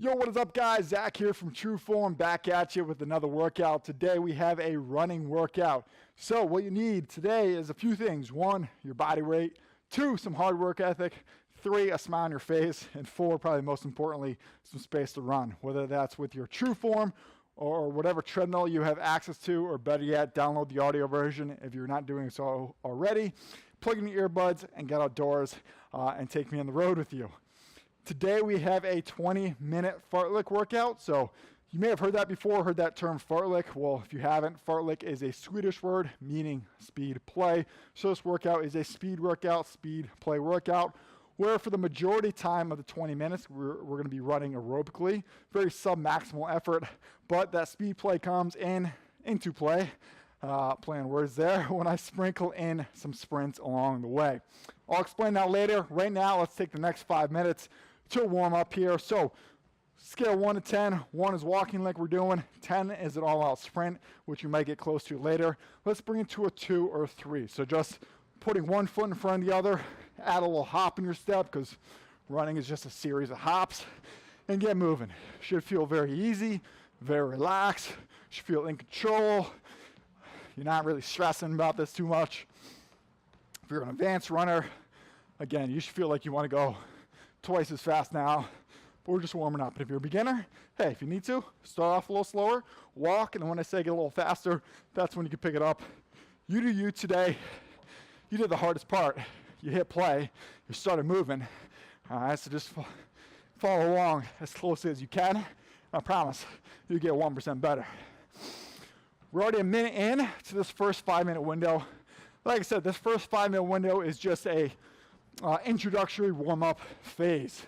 Yo, what is up, guys? Zach here from TrueForm, back at you with another workout. Today we have a running workout. So what you need today is a few things. 1, your body weight. 2, some hard work ethic. 3, a smile on your face. And 4, probably most importantly, some space to run. Whether that's with your TrueForm or whatever treadmill you have access to, or better yet, download the audio version if you're not doing so already. Plug in your earbuds and get outdoors and take me on the road with you. Today we have a 20-minute fartlek workout. So you may have heard that before, heard that term fartlek. Well, if you haven't, fartlek is a Swedish word meaning speed play. So this workout is a speed workout, speed play workout, where for the majority time of the 20 minutes, we're going to be running aerobically. Very sub-maximal effort, but that speed play comes into play. Playing words there, when I sprinkle in some sprints along the way. I'll explain that later. Right now, let's take the next 5 minutes to warm up here. So scale 1 to 10. 1 is walking like we're doing. 10 is an all-out sprint, which you might get close to later. Let's bring it to a 2 or 3. So just putting one foot in front of the other, add a little hop in your step, because running is just a series of hops, and get moving. Should feel very easy, very relaxed. Should feel in control. You're not really stressing about this too much. If you're an advanced runner, again, you should feel like you want to go twice as fast now, but we're just warming up. If you're a beginner, hey, if you need to, start off a little slower, walk, and then when I say get a little faster, that's when you can pick it up. You do you today. You did the hardest part. You hit play, you started moving. All right, so just follow along as closely as you can. I promise you get 1% better. We're already a minute in to this first 5-minute window. Like I said, this first 5-minute window is just a introductory warm-up phase.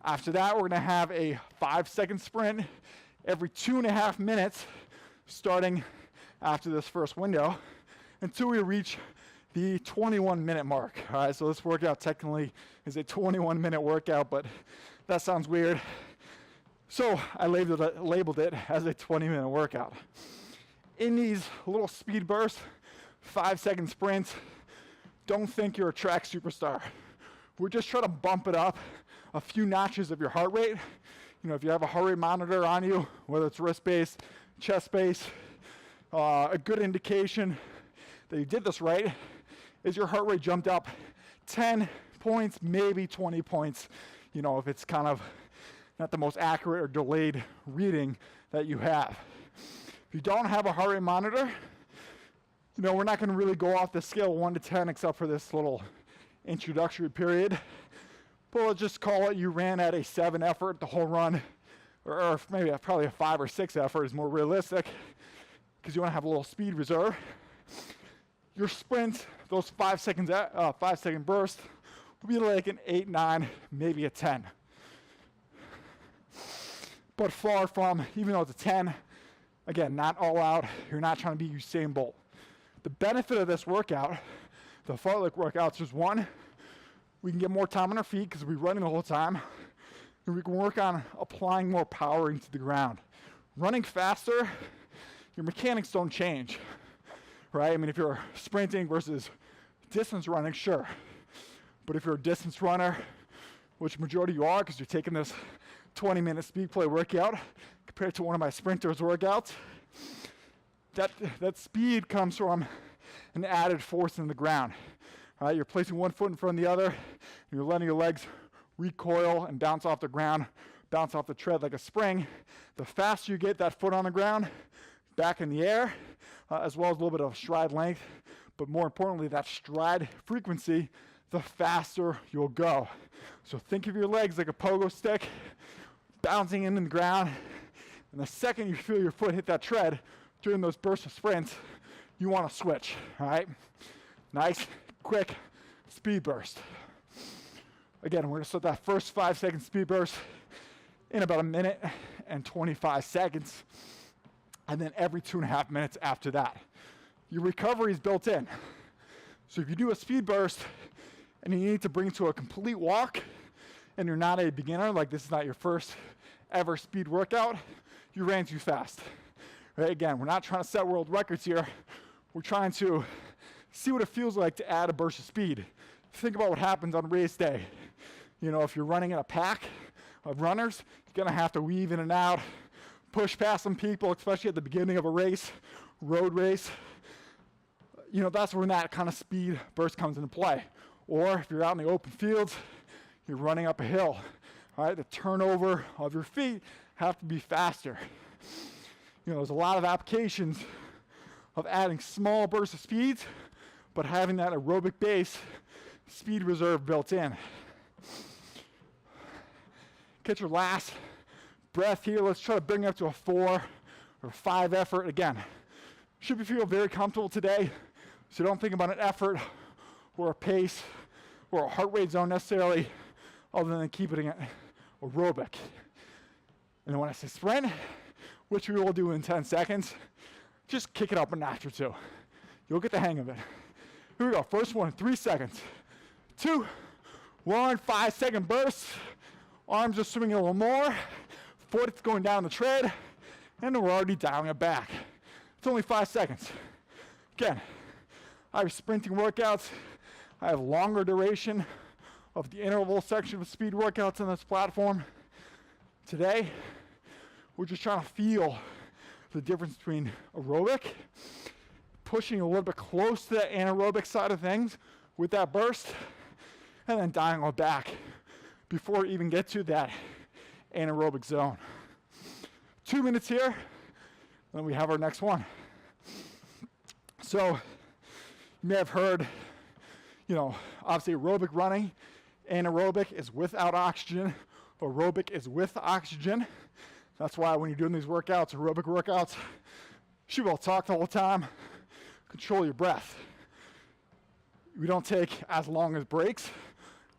After that, we're going to have a 5-second sprint every 2.5 minutes, starting after this first window, until we reach the 21-minute mark. All right, so this workout technically is a 21-minute workout, but that sounds weird. So I labeled it as a 20-minute workout. In these little speed bursts, 5-second sprints, don't think you're a track superstar. We're just trying to bump it up a few notches of your heart rate. You know, if you have a heart rate monitor on you, whether it's wrist-based, chest-based, a good indication that you did this right is your heart rate jumped up 10 points, maybe 20 points, you know, if it's kind of not the most accurate or delayed reading that you have. If you don't have a heart rate monitor, you know, we're not going to really go off the scale 1 to 10 except for this little introductory period. But let's just call it you ran at a 7 effort the whole run, or maybe probably a 5 or 6 effort is more realistic because you want to have a little speed reserve. Your sprint, those 5-second bursts, will be like an 8, 9, maybe a 10. But far from, even though it's a 10, again, not all out. You're not trying to be Usain Bolt. The benefit of this workout, the fartlek workouts, is 1, we can get more time on our feet because we're running the whole time, and we can work on applying more power into the ground. Running faster, your mechanics don't change, right? I mean, if you're sprinting versus distance running, sure. But if you're a distance runner, which majority you are because you're taking this 20-minute speed play workout compared to one of my sprinters workouts, that speed comes from an added force in the ground. Right? You're placing one foot in front of the other, and you're letting your legs recoil and bounce off the ground, bounce off the tread like a spring. The faster you get that foot on the ground, back in the air, as well as a little bit of stride length, but more importantly, that stride frequency, the faster you'll go. So think of your legs like a pogo stick, bouncing in the ground, and the second you feel your foot hit that tread during those bursts of sprints, you want to switch, all right? Nice, quick speed burst. Again, we're going to start that first 5-second speed burst in about 1 minute and 25 seconds, and then every 2.5 minutes after that. Your recovery is built in. So if you do a speed burst and you need to bring it to a complete walk, and you're not a beginner, like this is not your first ever speed workout, you ran too fast. Right? Again, we're not trying to set world records here. We're trying to see what it feels like to add a burst of speed. Think about what happens on race day. You know, if you're running in a pack of runners. You're gonna have to weave in and out, push past some people, especially at the beginning of a race, road race. You know, that's when that kind of speed burst comes into play. Or if you're out in the open fields, you're running up a hill. All right, the turnover of your feet have to be faster. You know, there's a lot of applications of adding small bursts of speeds, but having that aerobic base speed reserve built in. Get your last breath here. Let's try to bring it up to a 4 or 5 effort. Again, should be feel very comfortable today, so don't think about an effort or a pace or a heart rate zone necessarily, other than keeping it aerobic. And then when I say sprint, which we will do in 10 seconds, just kick it up a notch or 2. You'll get the hang of it. Here we go. First one, 3 seconds. 2, 1, 5-second bursts. Arms are swinging a little more. Foot is going down the tread. And then we're already dialing it back. It's only 5 seconds. Again, I have sprinting workouts. I have longer duration of the interval section of speed workouts on this platform. Today, we're just trying to feel the difference between aerobic, pushing a little bit close to the anaerobic side of things with that burst, and then dialing it back before we even get to that anaerobic zone. 2 minutes here, and then we have our next one. So, you may have heard, you know, obviously aerobic running, anaerobic is without oxygen, aerobic is with oxygen. That's why when you're doing these workouts, aerobic workouts, you should be able to talk the whole time, control your breath. We don't take as long as breaks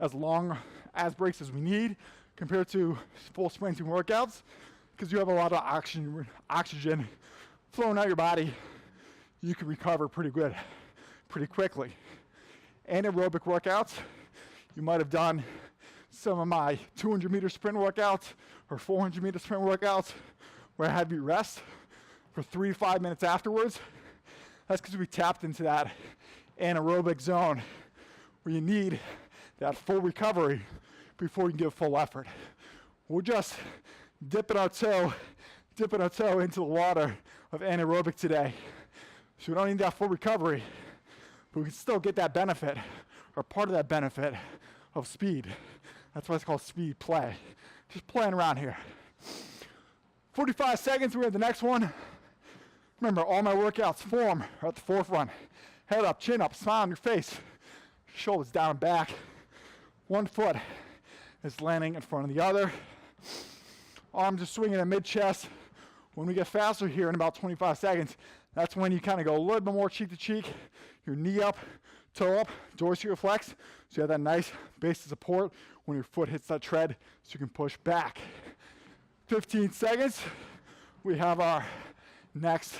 as we need compared to full sprinting workouts, because you have a lot of oxygen flowing out your body. You can recover pretty quickly. Anaerobic workouts, you might have done some of my 200-meter sprint workouts or 400-meter sprint workouts where I had you rest for 3 to 5 minutes afterwards. That's because we tapped into that anaerobic zone where you need that full recovery before you can give full effort. We're just dipping our toe into the water of anaerobic today. So we don't need that full recovery, but we can still get that benefit, or part of that benefit, of speed. That's why it's called speed play. Just playing around here. 45 seconds, we have the next one. Remember, all my workouts form are at the forefront. Head up, chin up, smile on your face. Shoulders down and back. One foot is landing in front of the other. Arms are swinging at mid-chest. When we get faster here in about 25 seconds, that's when you kind of go a little bit more cheek to cheek. Your knee up, toe up, dorsal flex. So you have that nice base of support when your foot hits that tread so you can push back. 15 seconds, we have our next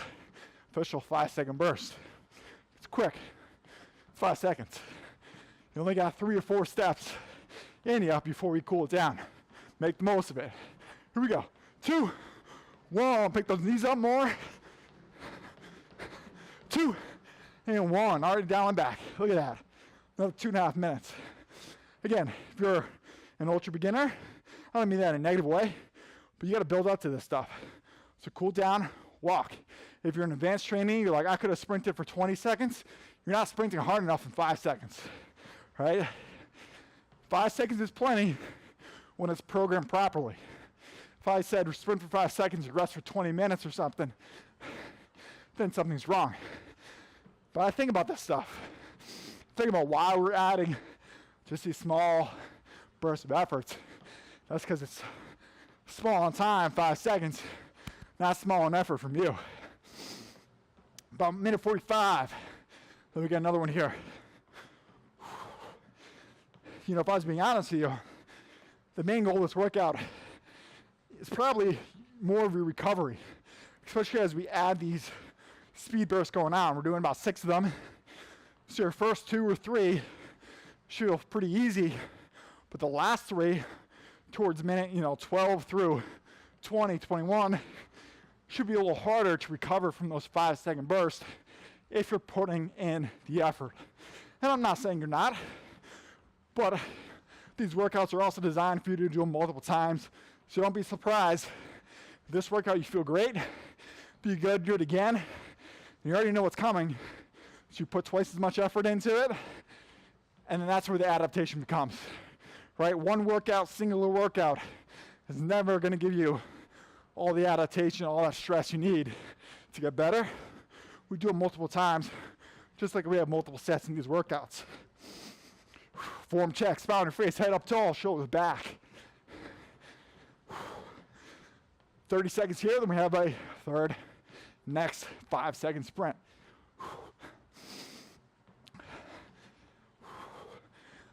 official 5-second burst. It's quick, 5 seconds. You only got 3 or 4 steps in you before we cool it down. Make the most of it. Here we go. 2, 1, pick those knees up more. 2, and 1, already down and back. Look at that. Another 2.5 minutes. Again, if you're an ultra beginner, I don't mean that in a negative way, but you got to build up to this stuff. So cool down, walk. If you're in advanced training, you're like, I could have sprinted for 20 seconds. You're not sprinting hard enough in 5 seconds, right? 5 seconds is plenty when it's programmed properly. If I said sprint for 5 seconds and rest for 20 minutes or something, then something's wrong. But I think about this stuff. Think about why we're adding just these small bursts of efforts. That's because it's small on time, 5 seconds, not small on effort from you. About minute 45, then we got another one here. You know, if I was being honest with you, the main goal of this workout is probably more of your recovery, especially as we add these speed bursts going on. We're doing about 6 of them. So your first 2 or 3 should feel pretty easy, but the last 3 towards minute 12 through 20, 21 should be a little harder to recover from those 5-second bursts if you're putting in the effort. And I'm not saying you're not, but These workouts are also designed for you to do them multiple times, so don't be surprised. This workout, you feel great, be good, do it again. You already know what's coming, so you put twice as much effort into it, and then that's where the adaptation becomes, right? One workout, singular workout, is never going to give you all the adaptation, all that stress you need to get better. We do it multiple times, just like we have multiple sets in these workouts. Form check, smile on your face, head up tall, shoulders back. 30 seconds here, then we have a third, next 5-second sprint.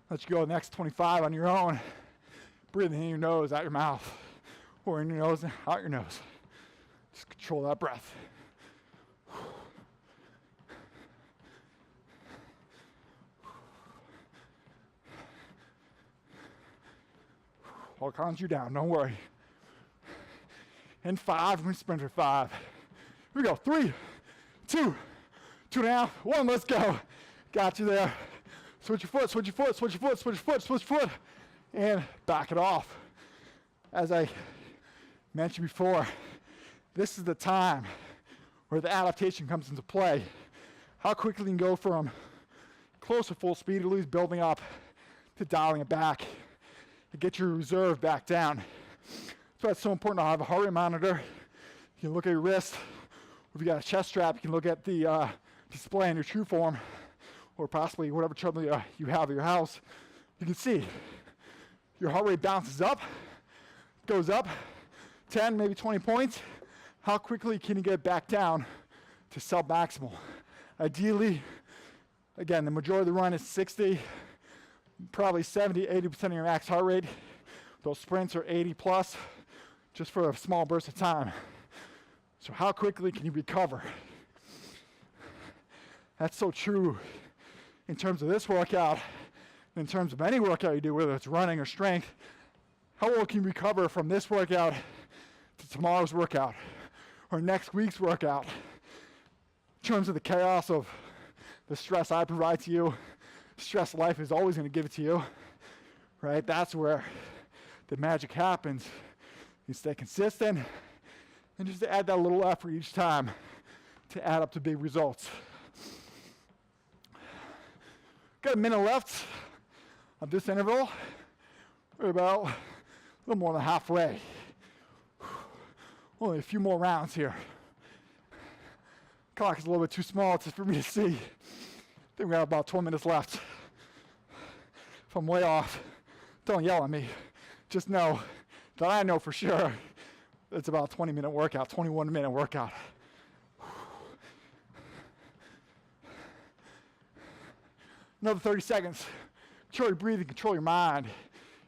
Let you go next 25 on your own. Breathing in your nose, out your mouth, or in your nose, out your nose. Just control that breath. I'll count you down, don't worry. In 5, we sprint for 5. Here we go, 3, 2, 2.5, 1, let's go. Got you there. Switch your foot, switch your foot, switch your foot, switch your foot, switch your foot, and back it off. As I mentioned before, this is the time where the adaptation comes into play. How quickly you can go from close to full speed, at least building up, to dialing it back, to get your reserve back down. That's why it's so important to have a heart rate monitor. You can look at your wrist. If you got a chest strap, you can look at the display on your TrueForm, or possibly whatever treadmill you have at your house. You can see your heart rate bounces up, goes up 10, maybe 20 points. How quickly can you get back down to sub-maximal? Ideally, again, the majority of the run is 60, probably 70, 80% of your max heart rate. Those sprints are 80 plus, just for a small burst of time. So how quickly can you recover? That's so true in terms of this workout, in terms of any workout you do, whether it's running or strength. How well can you recover from this workout to tomorrow's workout or next week's workout? In terms of the chaos of the stress I provide to you, stress life is always going to give it to you, right? That's where the magic happens. You stay consistent and just add that little effort each time to add up to big results. Got a minute left of this interval. We're about a little more than halfway. Only a few more rounds here. Clock is a little bit too small for me to see. I think we have about 12 minutes left. If I'm way off, don't yell at me. Just know that I know for sure it's about a 20-minute workout, 21-minute workout. Another 30 seconds. Control your breathing, control your mind.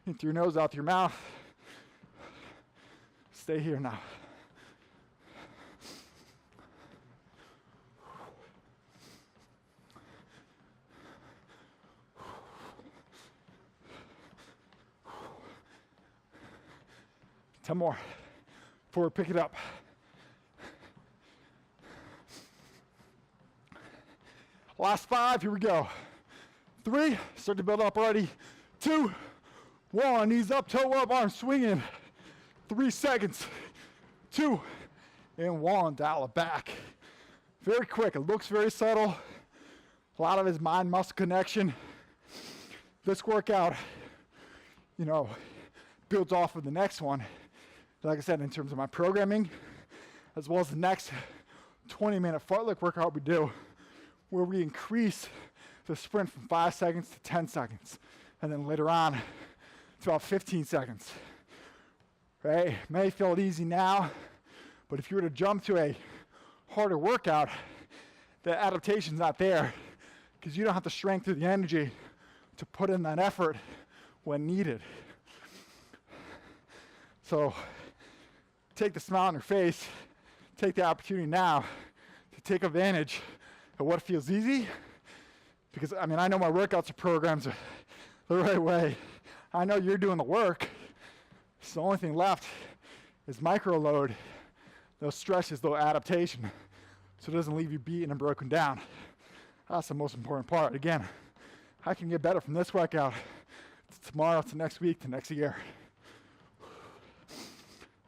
In through your nose, out through your mouth. Stay here now. Ten more. Forward, pick it up. Last 5, here we go. 3, start to build up already. 2, 1, knees up, toe up, arms swinging. 3 seconds. 2, and 1, dial it back. Very quick, it looks very subtle. A lot of it is mind-muscle connection. This workout, builds off of the next one. Like I said, in terms of my programming, as well as the next 20-minute fartlek workout we do, where we increase the sprint from 5 seconds to 10 seconds. And then later on, it's about 15 seconds. Right? May feel it easy now, but if you were to jump to a harder workout, the adaptation's not there because you don't have the strength or the energy to put in that effort when needed. So take the smile on your face, take the opportunity now to take advantage of what feels easy. Because, I know my workouts are programmed the right way. I know you're doing the work. So the only thing left is micro load, those stretches, those adaptation, so it doesn't leave you beaten and broken down. That's the most important part. Again, I can get better from this workout to tomorrow, to next week, to next year.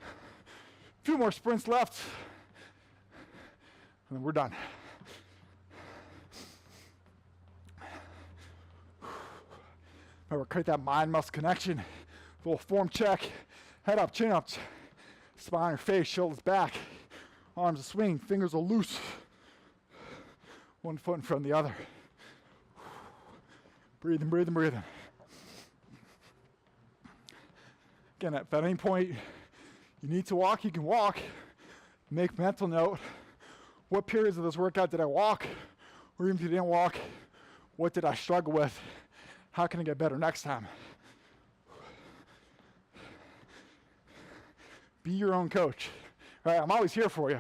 A few more sprints left, and then we're done. Remember, create that mind-muscle connection. Little form check, head up, chin up, spine or face, shoulders back, arms a swing, fingers are loose. One foot in front of the other. Breathing, breathing, breathing. Again, if at any point you need to walk, you can walk. Make mental note. What periods of this workout did I walk? Or even if you didn't walk, what did I struggle with? How can I get better next time? Be your own coach. All right, I'm always here for you.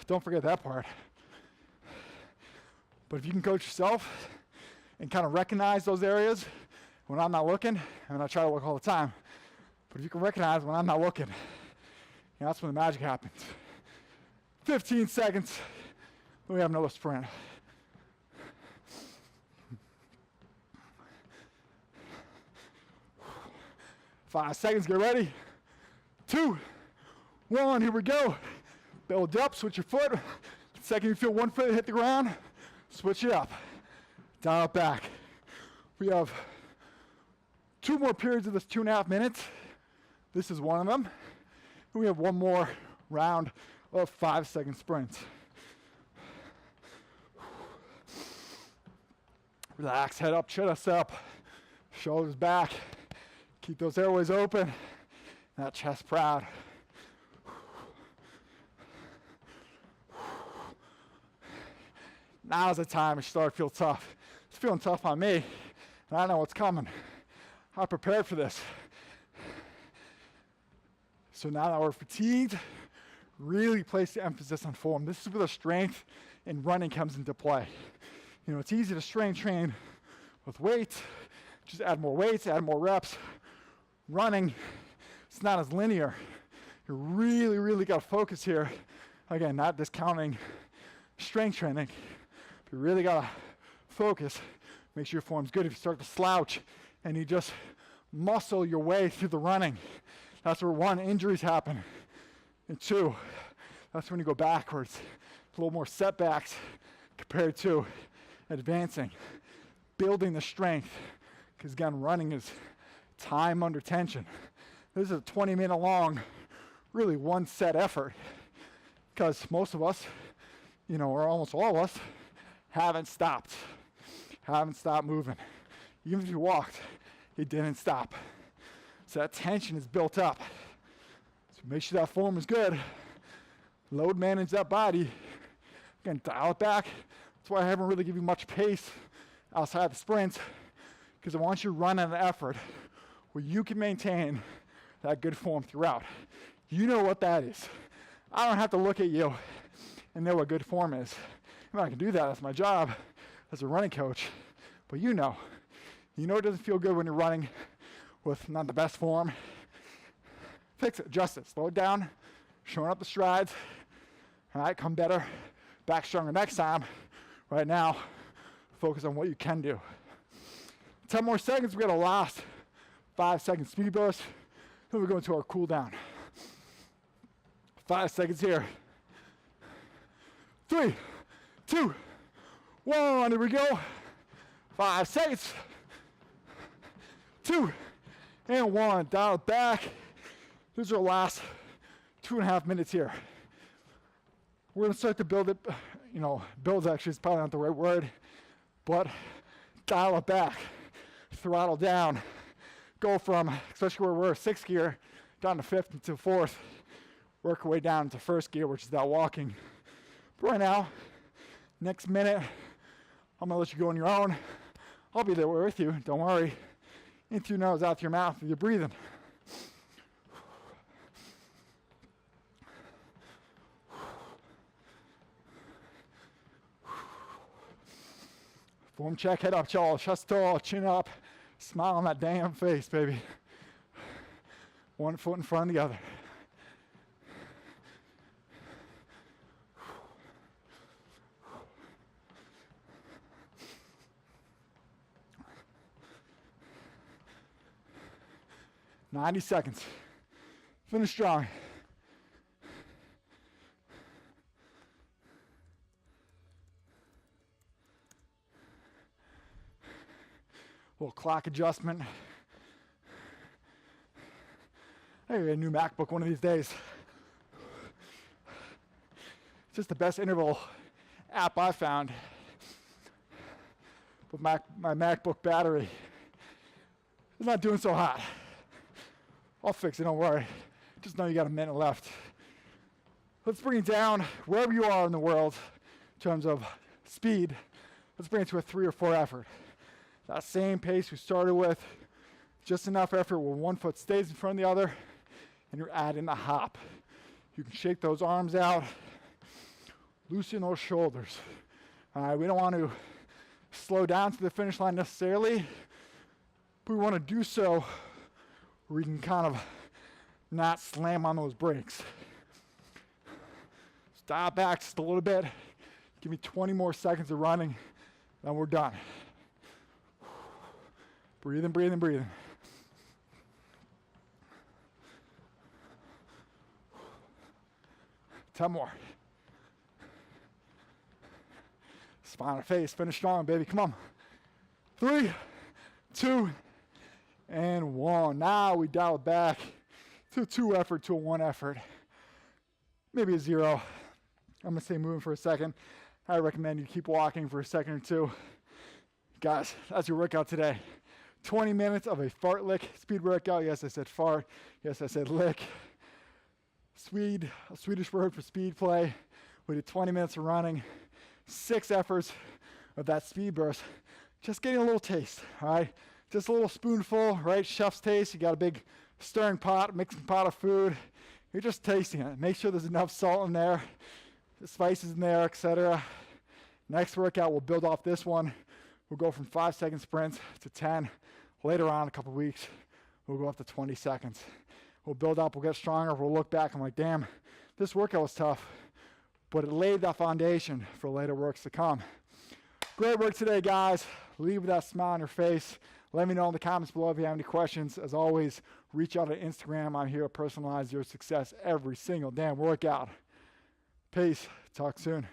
Don't forget that part. But if you can coach yourself and kind of recognize those areas when I'm not looking, and I try to look all the time, but if you can recognize when I'm not looking, that's when the magic happens. 15 seconds, then we have another sprint. Five seconds, get ready. 2, 1, here we go. Build up, switch your foot. The second you feel one foot hit the ground, switch it up. Dial it back. We have 2 more periods of this 2.5 minutes. This is one of them. And we have one more round of 5-second sprints. Relax, head up, chest up, shoulders back. Keep those airways open, that chest proud. Now's the time it start to feel tough. It's feeling tough on me, and I know what's coming. I prepared for this. So now that we're fatigued, really place the emphasis on form. This is where the strength in running comes into play. You know, it's easy to strength train with weights. Just add more weights, add more reps. Running, it's not as linear. You really got to focus here. Again, not discounting strength training. But you really got to focus. Make sure your form's good. If you start to slouch and you just muscle your way through the running, that's where 1, injuries happen. And 2, that's when you go backwards. A little more setbacks compared to advancing. Building the strength. Because again, running is time under tension. This is a 20-minute long, really one set effort. Because most of us, you know, or almost all of us, haven't stopped moving. Even if you walked, it didn't stop. So that tension is built up. So make sure that form is good. Load manage that body. Again, dial it back. That's why I haven't really given you much pace outside the sprints, because I want you to run an effort where you can maintain that good form throughout. You know what that is. I don't have to look at you and know what good form is. I mean, I can do that. That's my job as a running coach. But you know it doesn't feel good when you're running with not the best form. Fix it, adjust it, slow it down, showing up the strides. All right, come better, back stronger next time. Right now, focus on what you can do. 10 more seconds, we got a last 5-second speed burst. Then we go into our cool down. 5 seconds here. 3, 2, 1, here we go. 5 seconds. 2, and 1, dial it back. These are our last 2.5 minutes here. We're gonna start to build it, build actually is probably not the right word, but dial it back, throttle down, go from, especially where we're 6th gear, down to 5th into 4th, work our way down to 1st gear, which is that walking. But right now, next minute, I'm gonna let you go on your own. I'll be there with you, don't worry. In through your nose, out through your mouth, you're breathing. Form check, head up, chest tall, chin up, smile on that damn face, baby. One foot in front of the other. 90 seconds. Finish strong. Little clock adjustment. I get a new MacBook one of these days. It's just the best interval app I found. But my MacBook battery is not doing so hot. I'll fix it, don't worry. Just know you got a minute left. Let's bring it down wherever you are in the world in terms of speed. Let's bring it to a 3 or 4 effort. That same pace we started with, just enough effort where one foot stays in front of the other, and you're adding a hop. You can shake those arms out, loosen those shoulders. We don't want to slow down to the finish line necessarily, but we want to do so where we can kind of not slam on those brakes. Dial back just a little bit. Give me 20 more seconds of running, then we're done. Breathing, breathing, breathing. Ten more. Spine or face, finish strong, baby. Come on. 3, 2, and 1. Now we dial it back to a 2 effort to a 1 effort. Maybe a 0. I'm gonna stay moving for a second. I recommend you keep walking for a second or 2. Guys, that's your workout today. 20 minutes of a fartlek speed workout. Yes, I said fart. Yes, I said lick. A Swedish word for speed play. We did 20 minutes of running, 6 efforts of that speed burst. Just getting a little taste, all right? Just a little spoonful, right? Chef's taste. You got a big stirring pot, mixing pot of food. You're just tasting it. Make sure there's enough salt in there, the spices in there, etc. Next workout, we'll build off this one. We'll go from 5-second sprints to 10. Later on, a couple weeks, we'll go up to 20 seconds. We'll build up, we'll get stronger, we'll look back, I'm like, damn, this workout was tough, but it laid that foundation for later works to come. Great work today, guys. Leave with that smile on your face. Let me know in the comments below if you have any questions. As always, reach out on Instagram. I'm here to personalize your success every single damn workout. Peace. Talk soon.